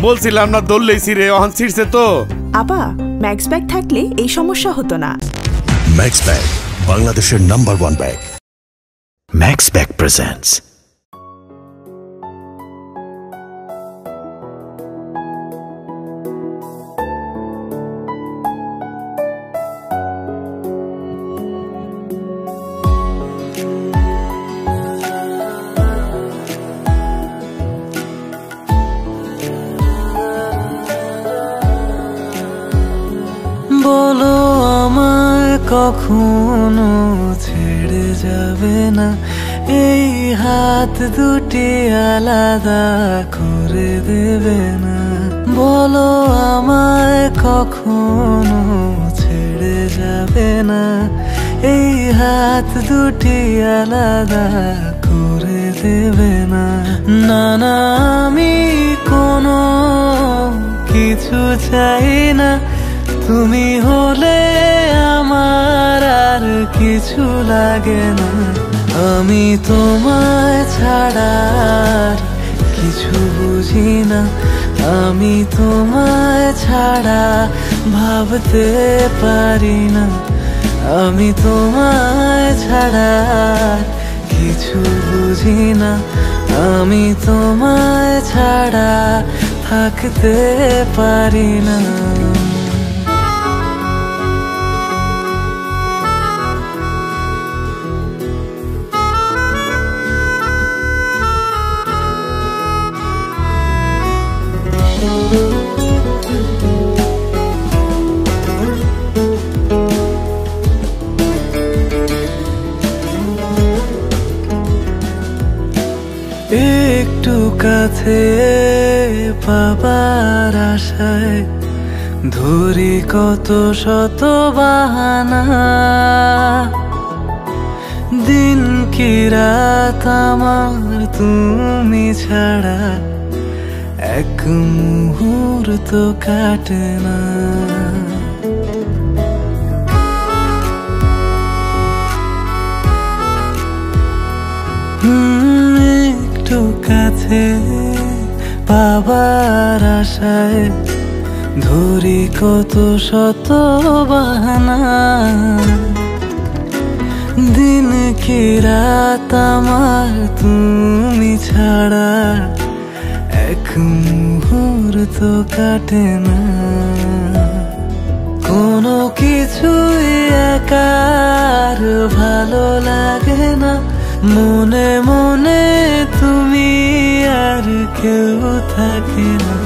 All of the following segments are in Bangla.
বলছিলাম না দৌড়লেই ছিঁড়ে, অহন ছিঁড়ছে তো। আপা, ম্যাক্স ব্যাগ থাকলে এই সমস্যা হতো না। ম্যাক্স ব্যাগ, বাংলাদেশের number 1 bag. Max bag presents বলো আমায় কখনো ছেড়ে যাবে না, এই হাত দুটি আলাদা করে দেবে না। বলো আমায় কখনো ছেড়ে যাবে না, এই হাত দুটি আলাদা করে দেবে না। না না, আমি কোনো কিছু চাই না, তুমি হলে আমার আর কিছু লাগে না। আমি তোমায় ছাড়া কিছু বুঝি না, আমি তোমায় ছাড়া ভাবতে পারি না। আমি তোমায় ছাড়া কিছু বুঝি না, আমি তোমায় ছাড়া থাকতে পারি না। একটু কাছে পাবার আশায় ধরি কত শত বাহানা, দিন কি রাত আমার তুমি ছাড়া এক মুহূর্ত কাটে না। একটু কাছে পাবার আশায় ধরি কত শত বাহানা, দিন কি রাত আমার তুমি ছাড়া এক মুহূর্ত কাটে না। কোনো কিছুই একার ভালো লাগে না, মনে মনে তুমি আর কেউ থাকে না।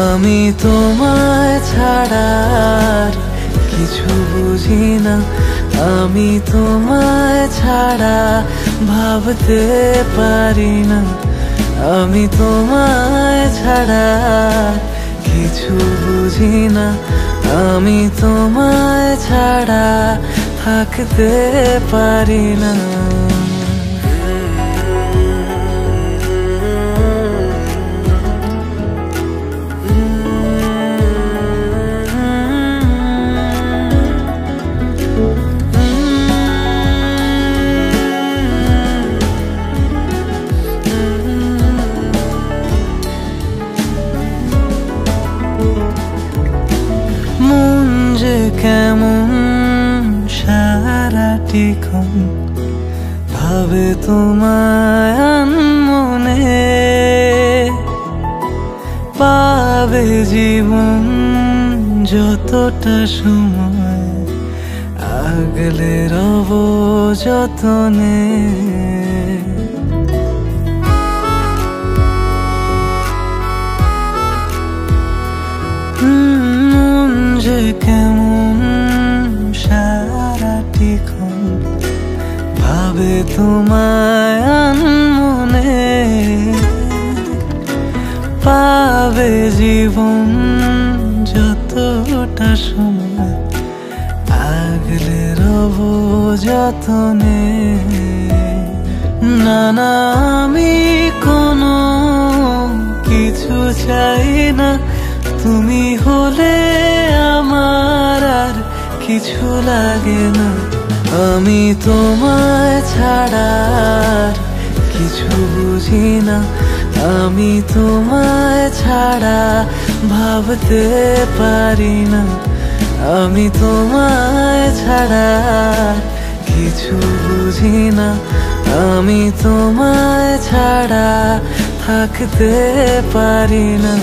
আমি তোমায় ছাড়া কিছু বুঝি না, আমি তোমায় ছাড়া ভাবতে পারি না। আমি তোমায় ছাড়া কিছু বুঝি না, আমি তোমায় ছাড়া থাকতে পারি না। মন যে কেমন সারাটিক্ষণ ভাবে তোমায় আনমনে, পাবে জীবন যতটা সময় আগলে রব যতনে। যে কেমন সারাটিক্ষণ ভাবে তোমায় আনমনে, পাবে জীবন যতটা সময় আগলে রব যতনে। না না, আমি কোনো কিছু চাই না, তুমি হলে আমার আর কিছু লাগে না। আমি তোমায় ছাড়া কিছু কিছু বুঝি না, আমি তোমায় ছাড়া ভাবতে পারি না, আমি তোমায় ছাড়া কিছু বুঝি না, আমি তোমায় ছাড়া থাকতে পারি না।